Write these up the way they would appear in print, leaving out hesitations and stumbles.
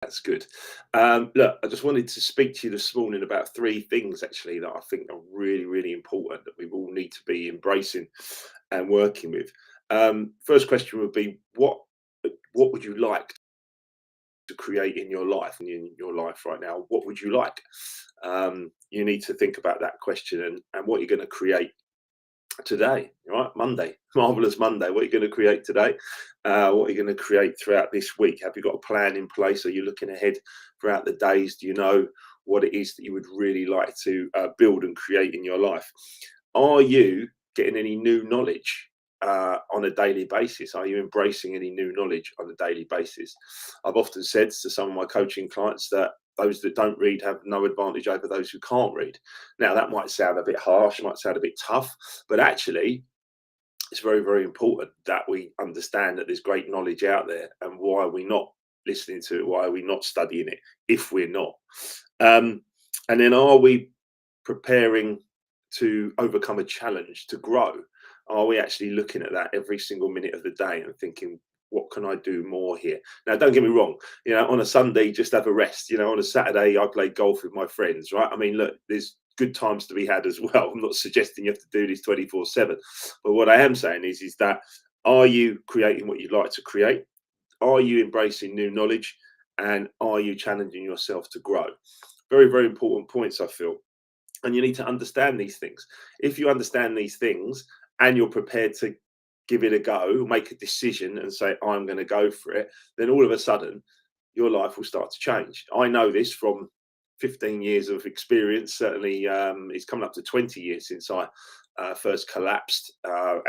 That's good. Look, I just wanted to speak to you this morning about three things actually that I think are really, really important that we all need to be embracing and working with. First question would be what would you like to create in your life and in your life right now? What would you like? You need to think about that question and what you're going to create today, right? Monday, marvelous Monday. What are you going to create today? What are you going to create throughout this week? Have you got a plan in place? Are you looking ahead throughout the days? Do you know what it is that you would really like to build and create in your life? Are you getting any new knowledge on a daily basis? Are you embracing any new knowledge on a daily basis? I've often said to some of my coaching clients that those that don't read have no advantage over those who can't read. Now, that might sound a bit harsh, might sound a bit tough, but actually, it's very, very important that we understand that there's great knowledge out there and why are we not listening to it? Why are we not studying it if we're not? Um, and then are we preparing to overcome a challenge, to grow? Are we actually looking at that every single minute of the day and thinking, what can I do more here? Now, don't get me wrong, on a Sunday, just have a rest. On a Saturday, I play golf with my friends, right? I mean, look, there's good times to be had as well. I'm not suggesting you have to do this 24/7. But what I am saying is that are you creating what you'd like to create? Are you embracing new knowledge? And are you challenging yourself to grow? Very, very important points, I feel. And you need to understand these things. If you understand these things and you're prepared to give it a go, make a decision and say, I'm going to go for it, then all of a sudden your life will start to change. I know this from 15 years of experience. Certainly, it's coming up to 20 years since I first collapsed,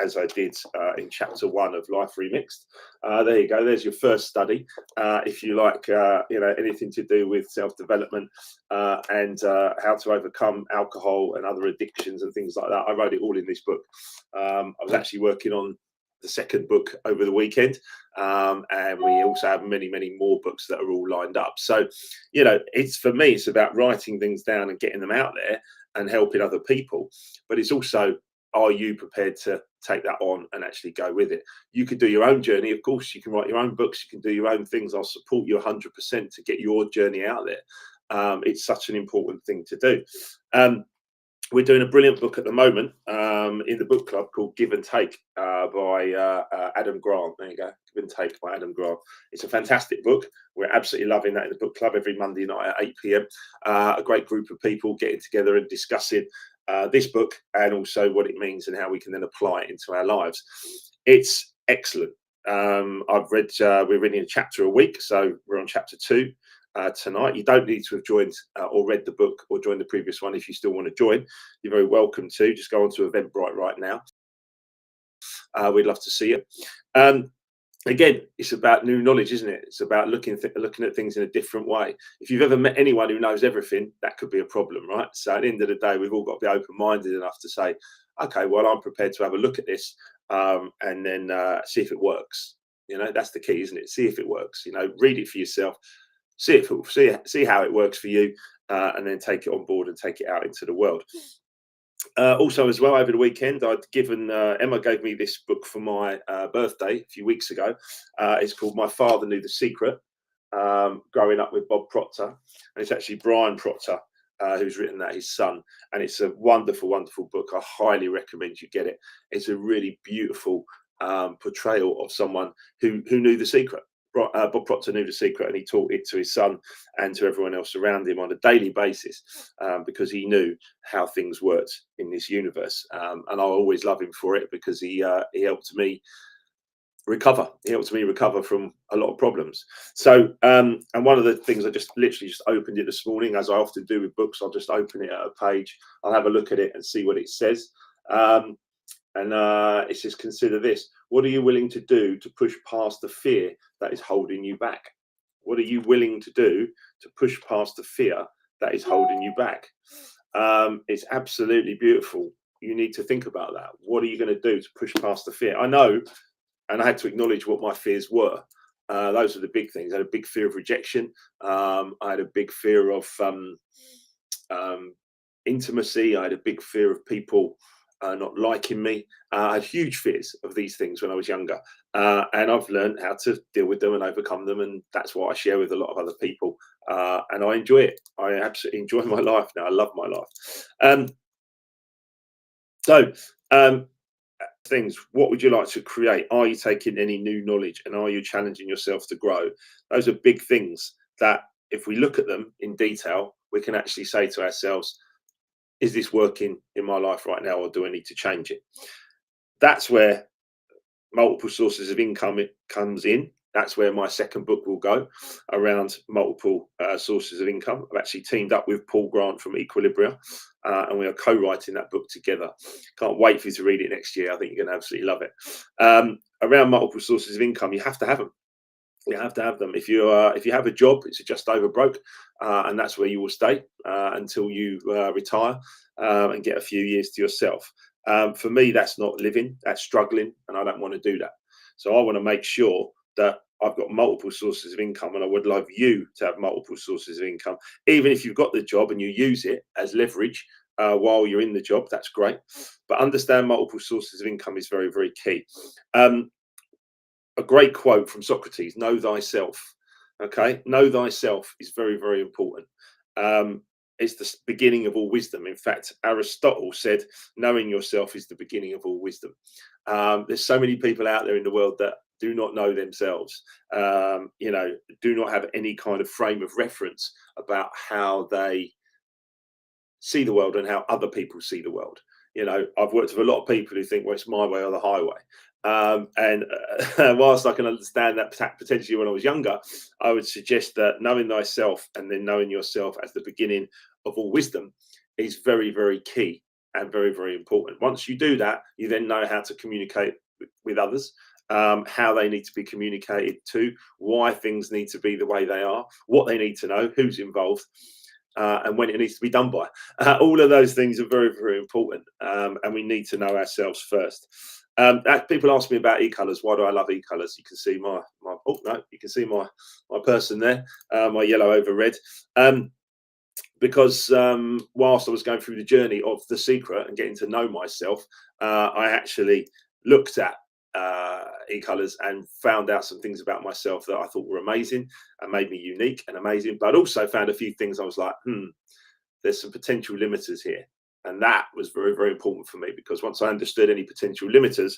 as I did in chapter one of Life Remixed. There you go. There's your first study. If you like, anything to do with self-development and how to overcome alcohol and other addictions and things like that, I wrote it all in this book. I was actually working on the second book over the weekend, and we also have many, many more books that are all lined up. So, it's for me, it's about writing things down and getting them out there and helping other people. But it's also, are you prepared to take that on and actually go with it? You could do your own journey, of course. You can write your own books. You can do your own things. I'll support you 100% to get your journey out there. It's such an important thing to do. We're doing a brilliant book at the moment in the book club called Give and Take by Adam Grant. There you go, Give and Take by Adam Grant. It's a fantastic book. We're absolutely loving that in the book club every Monday night at 8 p.m. A great group of people getting together and discussing this book and also what it means and how we can then apply it into our lives. It's excellent. We're reading a chapter a week, so we're on chapter 2. Tonight. You don't need to have joined or read the book or joined the previous one. If you still want to join, you're very welcome to. Just go onto Eventbrite right now. We'd love to see you. Again, it's about new knowledge, isn't it? It's about looking at things in a different way. If you've ever met anyone who knows everything, that could be a problem, right? So at the end of the day, we've all got to be open-minded enough to say, okay, well, I'm prepared to have a look at this and then see if it works. That's the key, isn't it? See if it works. Read it for yourself. See how it works for you, and then take it on board and take it out into the world. Also, as well, over the weekend, I'd given Emma gave me this book for my birthday a few weeks ago. It's called My Father Knew the Secret: Growing Up with Bob Proctor, and it's actually Brian Proctor who's written that, his son. And it's a wonderful, wonderful book. I highly recommend you get it. It's a really beautiful portrayal of someone who knew the secret. Bob Proctor knew the secret, and he taught it to his son and to everyone else around him on a daily basis because he knew how things worked in this universe. And I always love him for it because he helped me recover. He helped me recover from a lot of problems. So, and one of the things I just literally just opened it this morning, as I often do with books. I'll just open it at a page. I'll have a look at it and see what it says. And it says, consider this. What are you willing to do to push past the fear that is holding you back? What are you willing to do to push past the fear that is holding you back? It's absolutely beautiful. You need to think about that. What are you going to do to push past the fear? I know, and I had to acknowledge what my fears were. Those are the big things. I had a big fear of rejection. I had a big fear of intimacy. I had a big fear of people not liking me. I had huge fears of these things when I was younger, and I've learned how to deal with them and overcome them, and that's what I share with a lot of other people. And I enjoy it. I absolutely enjoy my life now. I love my life. Um, so, um, things. What would you like to create? Are you taking any new knowledge, and are you challenging yourself to grow? Those are big things that, if we look at them in detail, we can actually say to ourselves, is this working in my life right now, or do I need to change it? That's where multiple sources of income it comes in. That's where my second book will go, around multiple sources of income. I've actually teamed up with Paul Grant from Equilibria, and we are co-writing that book together. Can't wait for you to read it next year. I think you're going to absolutely love it. Around multiple sources of income, you have to have them. You have to have them. If you have a job, it's just over broke, and that's where you will stay until you retire and get a few years to yourself. For me, that's not living, that's struggling, and I don't want to do that. So I want to make sure that I've got multiple sources of income, and I would love you to have multiple sources of income. Even if you've got the job and you use it as leverage while you're in the job, that's great. But understand multiple sources of income is very, very key. A great quote from Socrates: know thyself. Okay, know thyself is very, very important. It's the beginning of all wisdom. In fact, Aristotle said knowing yourself is the beginning of all wisdom. There's so many people out there in the world that do not know themselves, do not have any kind of frame of reference about how they see the world and how other people see the world. I've worked with a lot of people who think, well, it's my way or the highway. And whilst I can understand that potentially when I was younger, I would suggest that knowing thyself and then knowing yourself as the beginning of all wisdom is very, very key and very, very important. Once you do that, you then know how to communicate with others, how they need to be communicated to, why things need to be the way they are, what they need to know, who's involved, and when it needs to be done by. All of those things are very, very important, and we need to know ourselves first. People ask me about e-colors. Why do I love e-colors? You can see you can see my person there, my yellow over red. Because whilst I was going through the journey of The Secret and getting to know myself, I actually looked at e-colors and found out some things about myself that I thought were amazing and made me unique and amazing. But also found a few things I was like, there's some potential limiters here. And that was very, very important for me, because once I understood any potential limiters,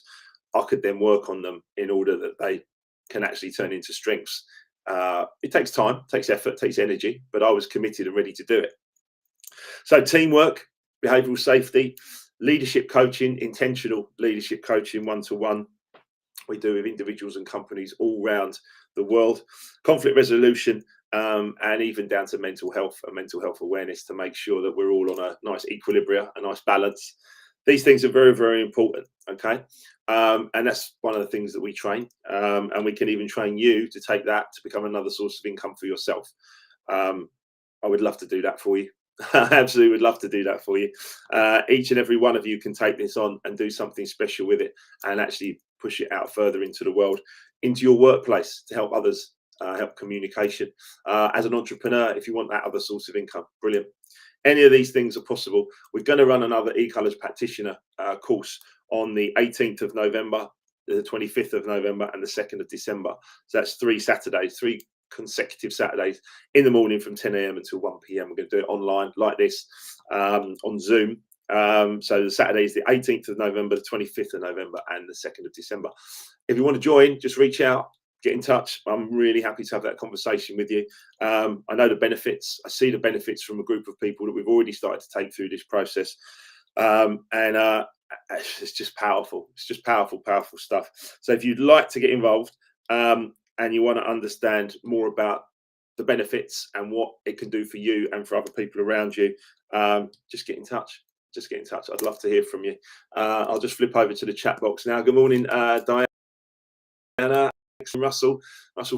I could then work on them in order that they can actually turn into strengths. It takes time, takes effort, takes energy, but I was committed and ready to do it. So teamwork, behavioral safety, leadership coaching, intentional leadership coaching, one-to-one. We do with individuals and companies all around the world, conflict resolution, and even down to mental health and mental health awareness, to make sure that we're all on a nice equilibrium, a nice balance. These things are very, very important. Okay. And that's one of the things that we train. And we can even train you to take that to become another source of income for yourself. I would love to do that for you. I absolutely would love to do that for you. Each and every one of you can take this on and do something special with it, and actually push it out further into the world, into your workplace, to help others, help communication. As an entrepreneur, if you want that other source of income, brilliant. Any of these things are possible. We're going to run another e-colors practitioner course on the 18th of November, the 25th of November, and the 2nd of December. So that's 3 Saturdays, 3 consecutive Saturdays in the morning from 10 a.m. until 1 p.m. We're going to do it online like this, on Zoom. So the Saturday is the 18th of November, the 25th of November, and the 2nd of December. If you want to join, just reach out, get in touch. I'm really happy to have that conversation with you. I know the benefits. I see the benefits from a group of people that we've already started to take through this process. And it's just powerful. It's just powerful, powerful stuff. So if you'd like to get involved, and you want to understand more about the benefits and what it can do for you and for other people around you, just get in touch. Just get in touch. I'd love to hear from you. I'll just flip over to the chat box now. Good morning, Diana, Russell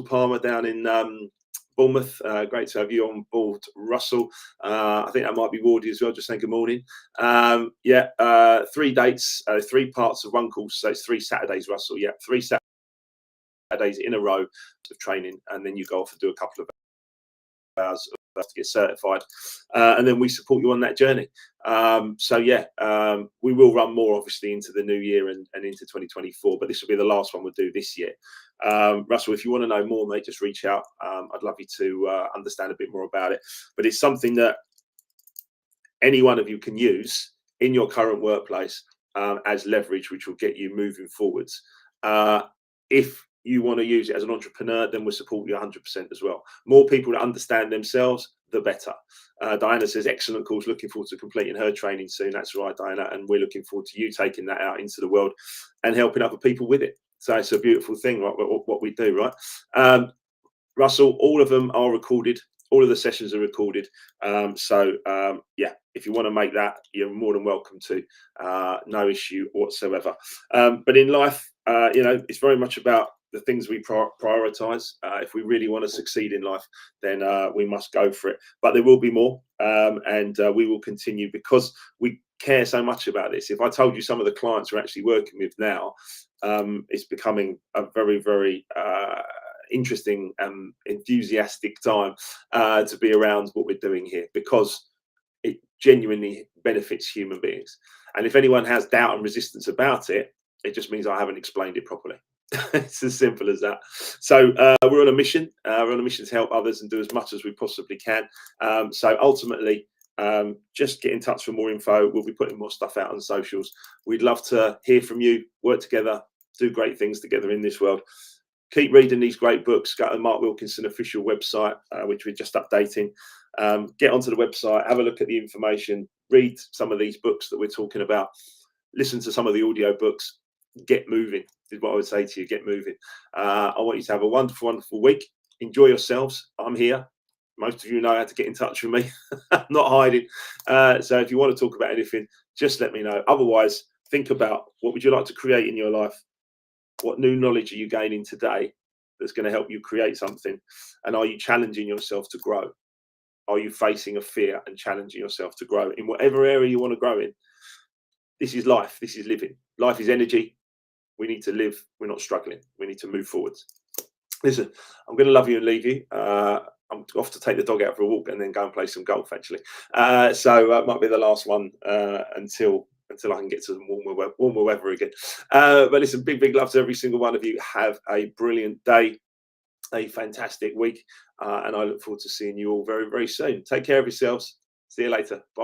Palmer down in Bournemouth. Great to have you on board, Russell. I think that might be Wardy as well. Just saying good morning. 3 dates, 3 parts of one course. So it's 3 Saturdays, Russell. Yeah, 3 Saturdays in a row of training, and then you go off and do a couple of hours to get certified, and then we support you on that journey. So yeah, we will run more obviously into the new year and into 2024, but this will be the last one we'll do this year. Russell, if you want to know more, mate, just reach out. I'd love you to understand a bit more about it. But it's something that any one of you can use in your current workplace as leverage, which will get you moving forwards. If you want to use it as an entrepreneur, then we'll support you 100% as well. More people that understand themselves, the better. Diana says, excellent course. Looking forward to completing her training soon. That's right, Diana. And we're looking forward to you taking that out into the world and helping other people with it. So it's a beautiful thing, right? What we do, right? Russell, all of them are recorded. All of the sessions are recorded. Yeah, if you want to make that, you're more than welcome to. No issue whatsoever. But in life, it's very much about the things we prioritize. If we really want to succeed in life, then we must go for it. But there will be more, and we will continue because we care so much about this. If I told you some of the clients we're actually working with now, it's becoming a very, very interesting and enthusiastic time to be around what we're doing here, because it genuinely benefits human beings. And if anyone has doubt and resistance about it, it just means I haven't explained it properly. It's as simple as that. So we're on a mission. We're on a mission to help others and do as much as we possibly can. So ultimately, just get in touch for more info. We'll be putting more stuff out on socials. We'd love to hear from you, work together, do great things together in this world. Keep reading these great books. Go to Mark Wilkinson official website, which we're just updating. Get onto the website, have a look at the information, read some of these books that we're talking about, listen to some of the audio books, get moving is what I would say to you. Get moving. I want you to have a wonderful, wonderful week. Enjoy yourselves. I'm here. Most of you know how to get in touch with me. I'm not hiding. So if you want to talk about anything, just let me know. Otherwise, think about what would you like to create in your life? What new knowledge are you gaining today that's going to help you create something? And are you challenging yourself to grow? Are you facing a fear and challenging yourself to grow in whatever area you want to grow in? This is life. This is living. Life is energy. We need to live. We're not struggling. We need to move forwards. Listen, I'm going to love you and leave you. I'm off to take the dog out for a walk and then go and play some golf, actually. So it might be the last one until I can get to warmer weather again. But listen, big love to every single one of you. Have a brilliant day, a fantastic week, and I look forward to seeing you all very, very soon. Take care of yourselves. See you later. Bye.